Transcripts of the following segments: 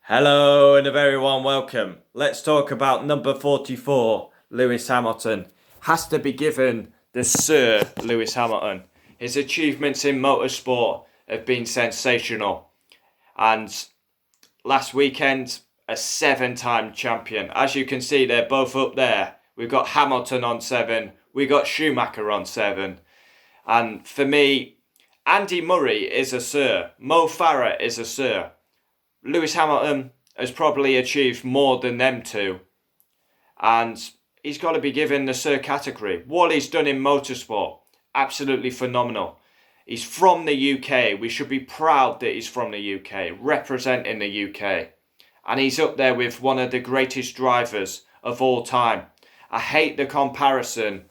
Hello and a very warm welcome. Let's talk about number 44, Lewis Hamilton. Has to be given the Sir Lewis Hamilton. His achievements in motorsport have been sensational. And last weekend, a 7-time champion. As you can see, they're both up there. We've got Hamilton on 7. We got Schumacher on 7. And for me, Andy Murray is a Sir. Mo Farah is a Sir. Lewis Hamilton has probably achieved more than them two. And he's got to be given the Sir category. What he's done in motorsport, absolutely phenomenal. He's from the UK. We should be proud that he's from the UK, representing the UK. And he's up there with one of the greatest drivers of all time. I hate the comparison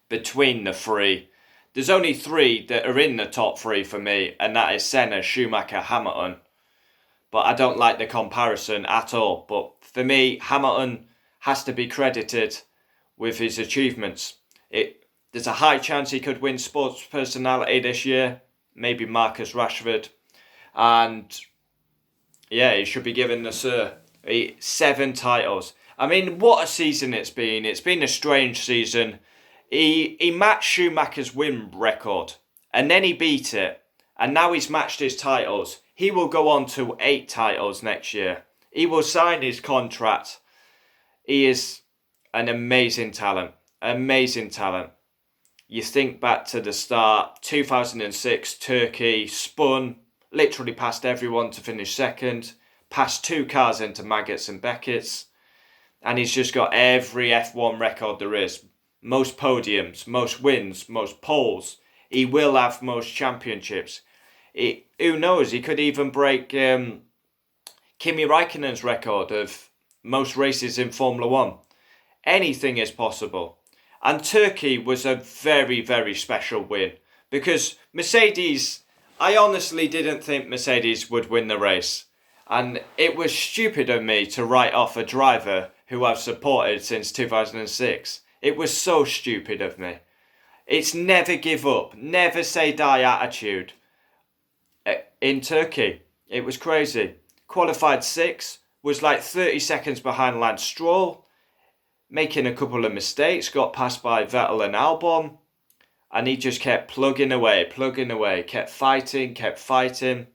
between the three. There's only 3 that are in the top 3 for me, and that is Senna, Schumacher, Hamilton. But I don't like the comparison at all. But for me, Hamilton has to be credited with his achievements. There's a high chance he could win Sports Personality this year. Maybe Marcus Rashford. And yeah, he should be given the Sir. 7 titles. I mean, what a season it's been. It's been a strange season. He matched Schumacher's win record. And then he beat it. And now he's matched his titles. He will go on to 8 titles next year. He will sign his contract. He is an amazing talent. Amazing talent. You think back to the start, 2006, Turkey, spun, literally passed everyone to finish second, passed 2 cars into Maggots and Beckett's, and he's just got every F1 record there is. Most podiums, most wins, most poles. He will have most championships. Who knows, he could even break Kimi Raikkonen's record of most races in Formula 1. Anything is possible. And Turkey was a very, very special win. Because Mercedes, I honestly didn't think Mercedes would win the race. And it was stupid of me to write off a driver who I've supported since 2006. It was so stupid of me. It's never give up, never say die attitude. In Turkey, it was crazy. Qualified 6th, was like 30 seconds behind Lance Stroll, making a couple of mistakes, got passed by Vettel and Albon, and he just kept plugging away, kept fighting.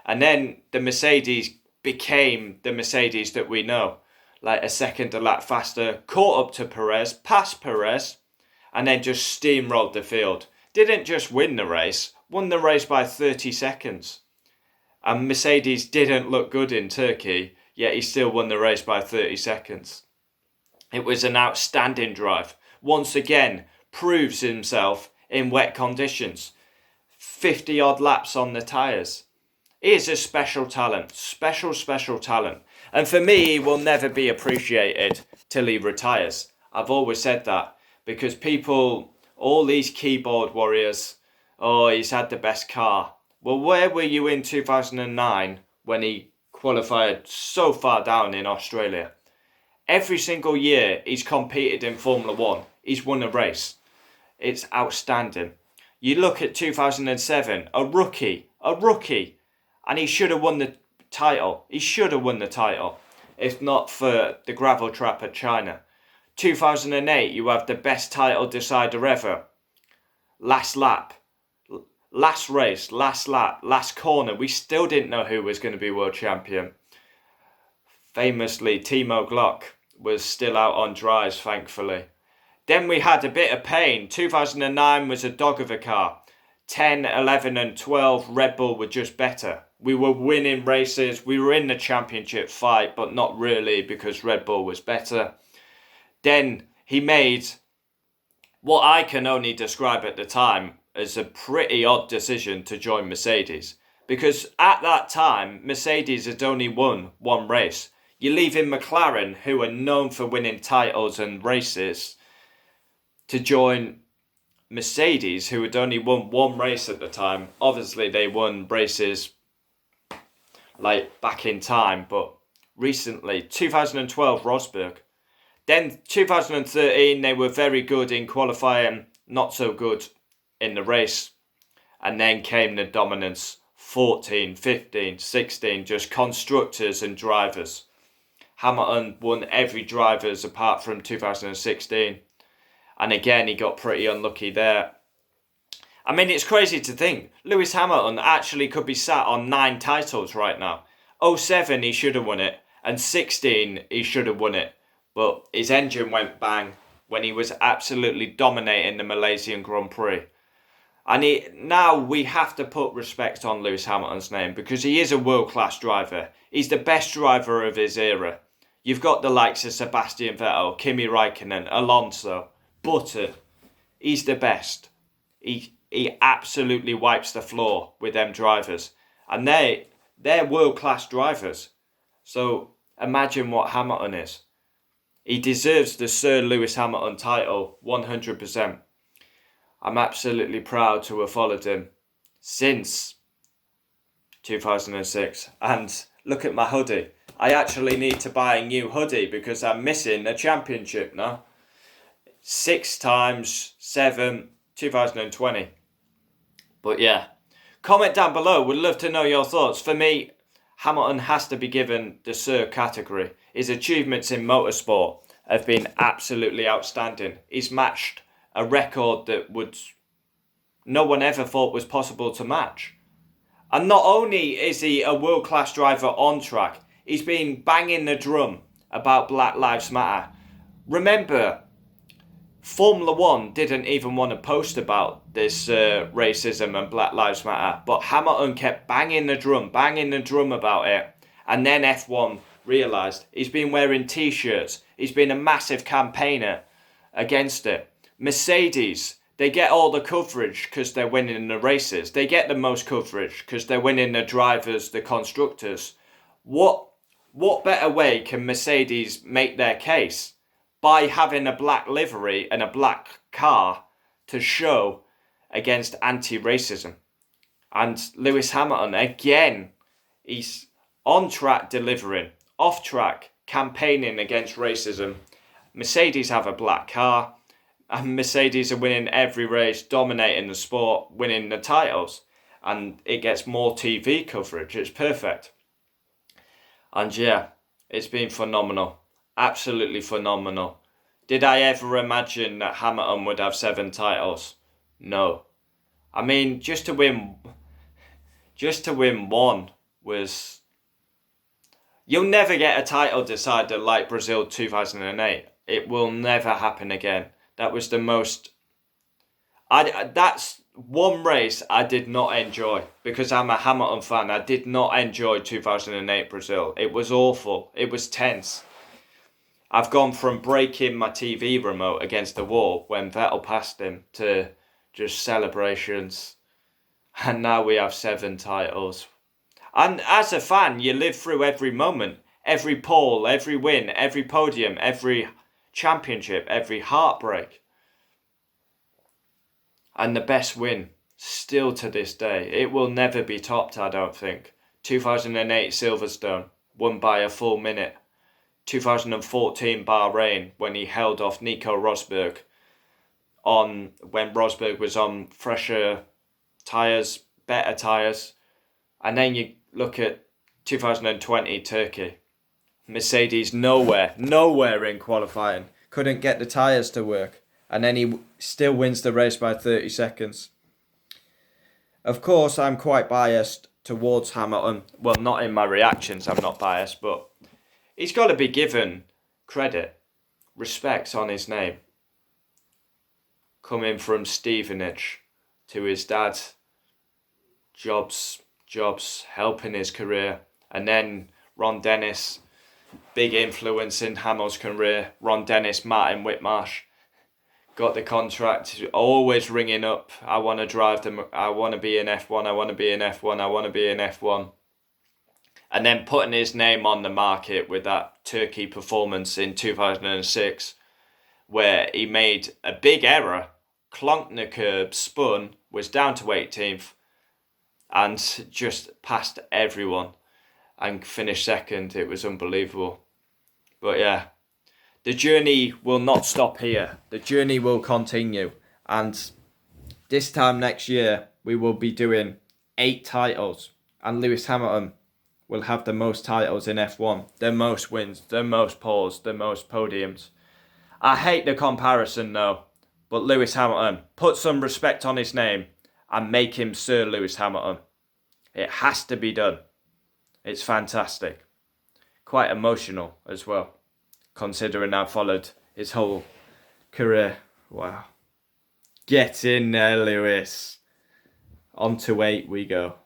And then the Mercedes became the Mercedes that we know, like a second a lap faster, caught up to Perez, passed Perez, and then just steamrolled the field. Didn't just win the race, won the race by 30 seconds. And Mercedes didn't look good in Turkey, yet he still won the race by 30 seconds. It was an outstanding drive. Once again, proves himself in wet conditions. 50 odd laps on the tyres. He is a special talent. Special talent. And for me, he will never be appreciated till he retires. I've always said that. Because people, all these keyboard warriors, oh, he's had the best car. Well, where were you in 2009 when he qualified so far down in Australia? Every single year he's competed in Formula 1. He's won a race. It's outstanding. You look at 2007, a rookie. And he should have won the title. If not for the gravel trap at China. 2008, you have the best title decider ever. Last lap. Last race, last lap, last corner. We still didn't know who was going to be world champion. Famously, Timo Glock was still out on dries, thankfully. Then we had a bit of pain. 2009 was a dog of a car. 10, 11 and 12, Red Bull were just better. We were winning races. We were in the championship fight, but not really because Red Bull was better. Then he made what I can only describe at the time as a pretty odd decision to join Mercedes. Because at that time, Mercedes had only won 1 race. You leave in McLaren, who are known for winning titles and races, to join Mercedes, who had only won 1 race at the time. Obviously, they won races like back in time, but recently, 2012 Rosberg. Then 2013, they were very good in qualifying, not so good in the race. And then came the dominance 14, 15, 16, just constructors and drivers. Hamilton won every drivers apart from 2016. And again, he got pretty unlucky there. I mean, it's crazy to think Lewis Hamilton actually could be sat on 9 titles right now. 07, he should have won it. And 16, he should have won it. But his engine went bang when he was absolutely dominating the Malaysian Grand Prix. And now we have to put respect on Lewis Hamilton's name because he is a world-class driver. He's the best driver of his era. You've got the likes of Sebastian Vettel, Kimi Raikkonen, Alonso, Button. He's the best. He absolutely wipes the floor with them drivers. And they're world-class drivers. So imagine what Hamilton is. He deserves the Sir Lewis Hamilton title 100%. I'm absolutely proud to have followed him since 2006. And look at my hoodie. I actually need to buy a new hoodie because I'm missing a championship now. 6 times 7, 2020. But yeah, comment down below. Would love to know your thoughts. For me, Hamilton has to be given the Sir category. His achievements in motorsport have been absolutely outstanding. He's matched a record that no one ever thought was possible to match. And not only is he a world-class driver on track, he's been banging the drum about Black Lives Matter. Remember, Formula 1 didn't even want to post about this racism and Black Lives Matter, but Hamilton kept banging the drum about it. And then F1 realised he's been wearing t-shirts. He's been a massive campaigner against it. Mercedes, they get all the coverage because they're winning the races. They get the most coverage because they're winning the drivers, the constructors. What better way can Mercedes make their case? By having a black livery and a black car to show against anti-racism. And Lewis Hamilton, again, he's on track delivering, off track campaigning against racism. Mercedes have a black car. And Mercedes are winning every race, dominating the sport, winning the titles. And it gets more TV coverage. It's perfect. And yeah, it's been phenomenal. Absolutely phenomenal. Did I ever imagine that Hamilton would have 7 titles? No. I mean, just to win one was... You'll never get a title decider like Brazil 2008. It will never happen again. That was the most... That's one race I did not enjoy because I'm a Hamilton fan. I did not enjoy 2008 Brazil. It was awful. It was tense. I've gone from breaking my TV remote against the wall when Vettel passed him to just celebrations. And now we have 7 titles. And as a fan, you live through every moment. Every pole, every win, every podium, every championship, every heartbreak. And the best win, still to this day, it will never be topped, I don't think. 2008 Silverstone, won by a full minute. 2014 Bahrain, when he held off Nico Rosberg when Rosberg was on fresher tyres, better tyres. And then you look at 2020 Turkey. Mercedes nowhere in qualifying. Couldn't get the tyres to work. And then he still wins the race by 30 seconds. Of course, I'm quite biased towards Hamilton. Well, not in my reactions, I'm not biased, but he's got to be given credit, respect on his name. Coming from Stevenage to his dad, jobs, helping his career. And then Ron Dennis, big influence in Hamill's career. Ron Dennis, Martin Whitmarsh, got the contract, always ringing up, I want to drive them, I want to be in F1, I want to be in F1, I want to be in F1. And then putting his name on the market with that Turkey performance in 2006, where he made a big error, clunked the curb, spun, was down to 18th, and just passed everyone and finished second. It was unbelievable. But yeah, the journey will not stop here. The journey will continue. And this time next year, we will be doing 8 titles. and Lewis Hamilton will have the most titles in F1, the most wins, the most poles, the most podiums. I hate the comparison though, but Lewis Hamilton, put some respect on his name and make him Sir Lewis Hamilton. It has to be done. It's fantastic. Quite emotional as well, considering I've followed his whole career. Wow. Get in there, Lewis. On to 8 we go.